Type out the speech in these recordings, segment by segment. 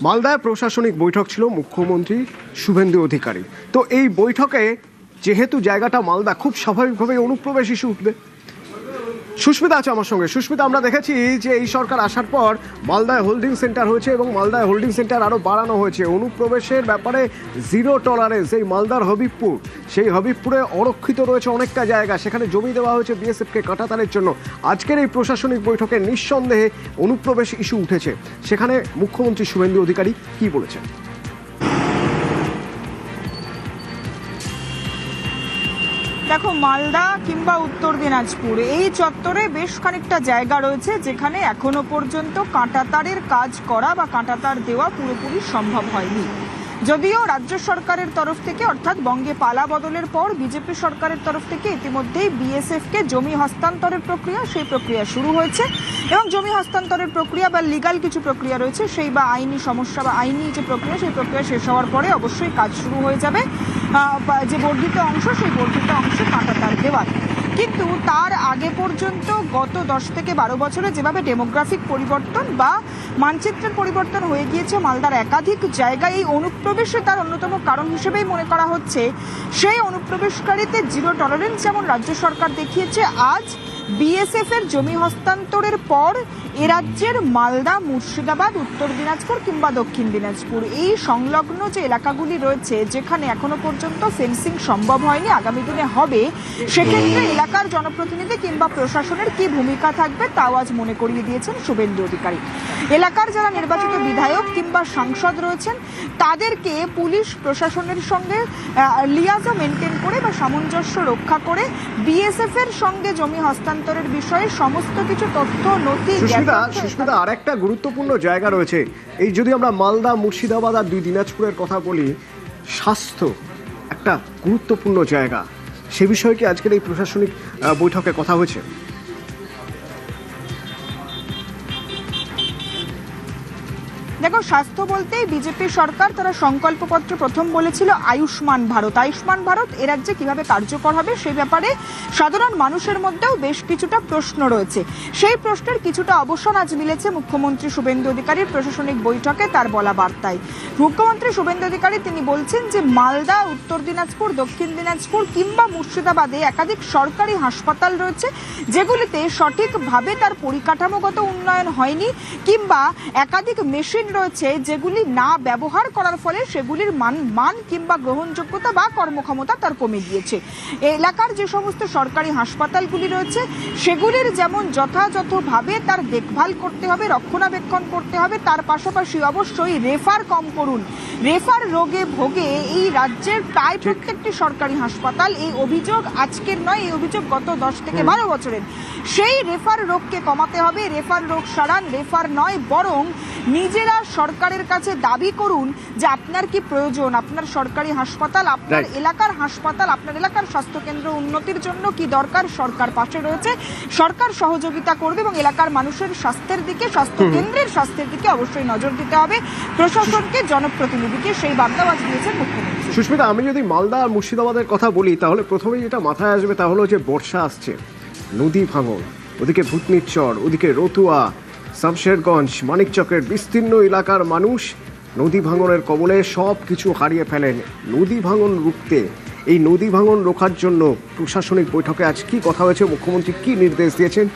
মালদায় প্রশাসনিক বৈঠক ছিল মুখ্যমন্ত্রী শুভেন্দু অধিকারী। তো এই বৈঠকে যেহেতু জায়গাটা মালদা, খুব স্বাভাবিকভাবে অনুপ্রবেশ ইস্যু উঠবে। সুস্মিতা আছে আমার সঙ্গে। সুস্মিতা, আমরা দেখেছি যে এই সরকার আসার পর মালদায় হোল্ডিং সেন্টার হয়েছে এবং মালদায় হোল্ডিং সেন্টার আরও বাড়ানো হয়েছে। অনুপ্রবেশের ব্যাপারে জিরো টলারেন্স। এই মালদার হবিবপুর, সেই হবিবপুরে অরক্ষিত রয়েছে অনেকটা জায়গা, সেখানে জমি দেওয়া হয়েছে বিএসএফকে কাঁটাতারের জন্য। আজকের এই প্রশাসনিক বৈঠকে নিঃসন্দেহে অনুপ্রবেশ ইস্যু উঠেছে। সেখানে মুখ্যমন্ত্রী শুভেন্দু অধিকারী কি বলেছেন? দেখো, মালদা কিংবা উত্তর দিনাজপুর এই চত্বরে বেশ খানিকটা জায়গা রয়েছে যেখানে এখনো পর্যন্ত কাঁটাতারের কাজ করা বা কাঁটাতার দেওয়া পুরোপুরি সম্ভব হয়নি। যদিও রাজ্য সরকারের তরফ থেকে, অর্থাৎ বঙ্গে পালা বদলের পর বিজেপি সরকারের তরফ থেকে ইতিমধ্যেই বিএসএফকে জমি হস্তান্তরের প্রক্রিয়া, সেই প্রক্রিয়া শুরু হয়েছে এবং জমি হস্তান্তরের প্রক্রিয়া বা লিগাল কিছু প্রক্রিয়া রয়েছে, সেই বা আইনি সমস্যা বা আইনি যে প্রক্রিয়া, সেই প্রক্রিয়া শেষ হওয়ার পরে অবশ্যই কাজ শুরু হয়ে যাবে যে বর্ধিত অংশ, সেই বর্ধিত অংশে কাঁটাতার দেওয়ার। কিন্তু তার আগে পর্যন্ত গত 10 থেকে 12 বছরে যেভাবে ডেমোগ্রাফিক পরিবর্তন বা মানচিত্রের পরিবর্তন হয়ে গিয়েছে মালদার একাধিক জায়গায়, এই অনুপ্রবেশে তার অন্যতম কারণ হিসেবেই মনে করা হচ্ছে সেই অনুপ্রবেশকারীতে জিরো টলারেন্স যেমন রাজ্য সরকার দেখিয়েছে। আজ বিএসএফ এর জমি হস্তান্তরের পর এ রাজ্যের মালদা, মুর্শিদাবাদ, উত্তর দিনাজপুর কিংবা দক্ষিণ দিনাজপুর এই সংলগ্ন যে এলাকাগুলি রয়েছে যেখানে এখনো পর্যন্ত ফেন্সিং সম্ভব হয়নি, আগামী দিনে হবে, সেক্ষেত্রে এলাকার জনপ্রতিনিধি কিংবা প্রশাসনের কি ভূমিকা থাকবে তাও আজ মনে করিয়ে দিয়েছেন শুভেন্দু অধিকারী। এলাকার যারা নির্বাচিত বিধায়ক কিংবা সাংসদ রয়েছেন তাদেরকে পুলিশ প্রশাসনের সঙ্গে লিয়াজো মেনটেন করে বা সামঞ্জস্য রক্ষা করে বিএসএফ এর সঙ্গে জমি হস্তান্তরের বিষয়ে সমস্ত কিছু তথ্য নথি। সুস্মিতা, আর একটা গুরুত্বপূর্ণ জায়গা রয়েছে, এই যদি আমরা মালদা, মুর্শিদাবাদ আর 2 দিনাজপুরের কথা বলি, স্বাস্থ্য একটা গুরুত্বপূর্ণ জায়গা। সে বিষয়ে কি আজকের এই প্রশাসনিক বৈঠকে কথা হয়েছে? দেখো, স্বাস্থ্য বলতেই বিজেপি সরকার তারা সংকল্পপত্র প্রথম বলেছিল আয়ুষ্মান ভারত। আয়ুষ্মান ভারত এ রাজ্যে কিভাবে কার্যকর হবে সেই ব্যাপারে সাধারণ মানুষের মধ্যেও বেশ কিছুটা প্রশ্ন রয়েছে। সেই প্রশ্নের কিছুটা অবসান আজ মিলেছে মুখ্যমন্ত্রী শুভেন্দু অধিকারীর প্রশাসনিক বৈঠকে তার বলা বার্তায়। মুখ্যমন্ত্রী শুভেন্দু অধিকারী তিনি বলছেন যে মালদা, উত্তর দিনাজপুর, দক্ষিণ দিনাজপুর কিংবা মুর্শিদাবাদে একাধিক সরকারি হাসপাতাল রয়েছে যেগুলিতে সঠিকভাবে তার পরিকাঠামোগত উন্নয়ন হয়নি কিংবা একাধিক মেশিন রয়েছে যেগুলি না ব্যবহার করার ফলে সেগুলির মান কিংবা গ্রহণযোগ্যতা বা কর্মক্ষমতা তার কমে গিয়েছে। এলাকার যে সমস্ত সরকারি হাসপাতালগুলি রয়েছে সেগুলির যেমন যথাযথভাবে তার দেখভাল করতে হবে, রক্ষণাবেক্ষণ করতে হবে, তার পাশাপাশি অবশ্যই রেফার কম করুন। রেফার রোগে ভোগে এই রাজ্যের প্রায় প্রত্যেকটি সরকারি হাসপাতাল, এই অভিযোগ আজকের নয়, এই অভিযোগ গত 10 থেকে 12 বছরের। সেই রেফার রোগকে কমাতে হবে। রেফার রোগ সারান, রেফার নয়, বরং নিজেরা সরকারের কাছে দাবি করুন যে আপনার কি প্রয়োজন, আপনার সরকারি হাসপাতাল, আপনার এলাকার হাসপাতাল, আপনার এলাকার স্বাস্থ্যকেন্দ্র উন্নতির জন্য কি দরকার, সরকার পাশে রয়েছে, সরকার সহযোগিতা করবে এবং এলাকার মানুষের স্বাস্থ্যের দিকে, স্বাস্থ্যকেন্দ্রের স্বাস্থ্যের দিকে অবশ্যই নজর দিতে হবে প্রশাসনকে, জনপ্রতিনিধিকে। সেই বার্তাও আজ দিয়েছেন মুখ্যমন্ত্রী। সুস্মিতা, আমি যদি মালদা আর মুর্শিদাবাদের কথা বলি তাহলে প্রথমেই যেটা মাথায় আসবে তা হলো যে বর্ষা আসছে, নদী ভাঙন, ওদিকে ভূতনির চর, ওদিকে রতুয়া, শামশেরগঞ্জ, মানিকচকের বিস্তীর্ণ এলাকার মানুষ নদী ভাঙনের কবলে সব কিছু হারিয়ে ফেলেন। নদী ভাঙন রুখতে, এই নদী ভাঙন রোখার জন্য প্রশাসনিক বৈঠকে আজ কি কথা হয়েছে, মুখ্যমন্ত্রী কি নির্দেশ দিয়েছেন?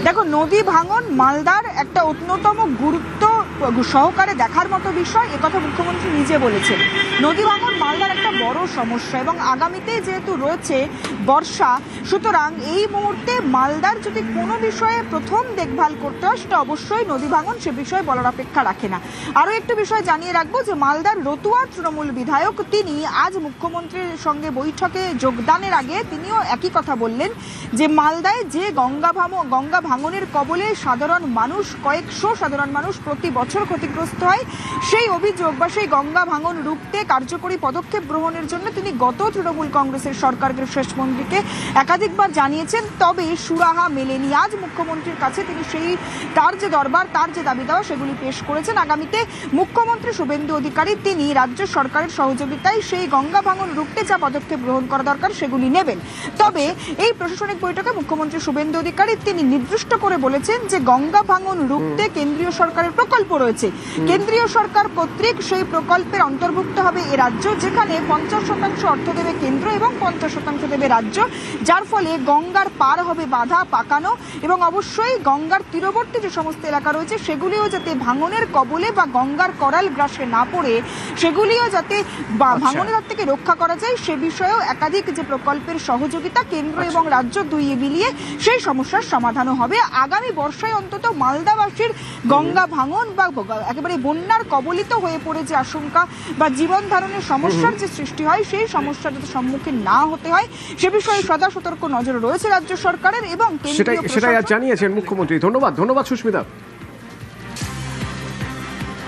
দেখো, নদী ভাঙন মালদার একটা অন্যতম গুরুত্ব সহকারে দেখার মতো বিষয়, একথা মুখ্যমন্ত্রী নিজে বলেছেন। নদী ভাঙন মালদার একটা বড় সমস্যা এবং আগামীতে যেহেতু রয়েছে বর্ষা, সুতরাং এই মুহূর্তে মালদার যদি কোনো বিষয়ে প্রথম দেখভাল করতে হয় সেটা অবশ্যই নদী ভাঙন, সে বিষয়ে বলার অপেক্ষা রাখে না। আরও একটু বিষয় জানিয়ে রাখবো যে মালদার রতুয়া তৃণমূল বিধায়ক তিনি আজ মুখ্যমন্ত্রীর সঙ্গে বৈঠকে যোগদানের আগে তিনিও একই কথা বললেন যে মালদায় যে গঙ্গা ভাঙনের কবলে সাধারণ মানুষ, কয়েকশো সাধারণ মানুষ প্রতি বছর ক্ষতিগ্রস্ত হয়, সেই অভিযোগ বা সেই গঙ্গা ভাঙন রুখতে কার্যকরী পদক্ষেপ গ্রহণের জন্য তিনি গত তৃণমূল কংগ্রেসের সরকারের শেষমন্ত্রীকে একাধিকবার জানিয়েছেন, তবে সুরাহা মেলেনি। আজ মুখ্যমন্ত্রীর কাছে তিনি সেই তার যে দরবার, তার যে দাবি দেওয়া সেগুলি পেশ করেছেন। আগামীতে মুখ্যমন্ত্রী শুভেন্দু অধিকারী তিনি রাজ্য সরকারের সহযোগিতায় সেই গঙ্গা ভাঙন রুখতে যা পদক্ষেপ গ্রহণ করা দরকার সেগুলি নেবেন। তবে এই প্রশাসনিক বৈঠকে মুখ্যমন্ত্রী শুভেন্দু অধিকারী অধিকারী তিনি নির্দিষ্ট করে বলেছেন যে গঙ্গা ভাঙন রুখতে কেন্দ্রীয় সরকারের প্রকল্প রয়েছে, কেন্দ্রীয় সরকার কর্তৃক সেই প্রকল্পের অন্তর্ভুক্ত হবে এ রাজ্য, যেখানে 50% অর্থ দেবে কেন্দ্র এবং 50% দেবে রাজ্য, যার ফলে গঙ্গার পার হবে বাঁধা পাকানো এবং অবশ্যই গঙ্গার তীরবর্তী যে সমস্ত এলাকা রয়েছে সেগুলিও যাতে ভাঙনের কবলে বা গঙ্গার করাল গ্রাসে না পড়ে সেগুলিও যাতে ভাঙনের হাত থেকে রক্ষা করা যায় সে বিষয়েও একাধিক যে প্রকল্পের সহযোগিতা কেন্দ্র এবং রাজ্য দুই মিলিয়ে সেই সমস্যার সমাধানও হবে। আগামী বর্ষায় অন্তত মালদাবাসীর গঙ্গা ভাঙন বা একেবারে বন্যার কবলিত হয়ে পড়ে যে আশঙ্কা বা জীবন ধারণের সমস্যার যে সৃষ্টি হয় সেই সমস্যার যাতে সম্মুখীন না হতে হয় সে বিষয়ে সদা সতর্ক নজর রয়েছে রাজ্য সরকারের এবং সেটাই আজ জানিয়েছেন মুখ্যমন্ত্রী। ধন্যবাদ সুস্মিতা।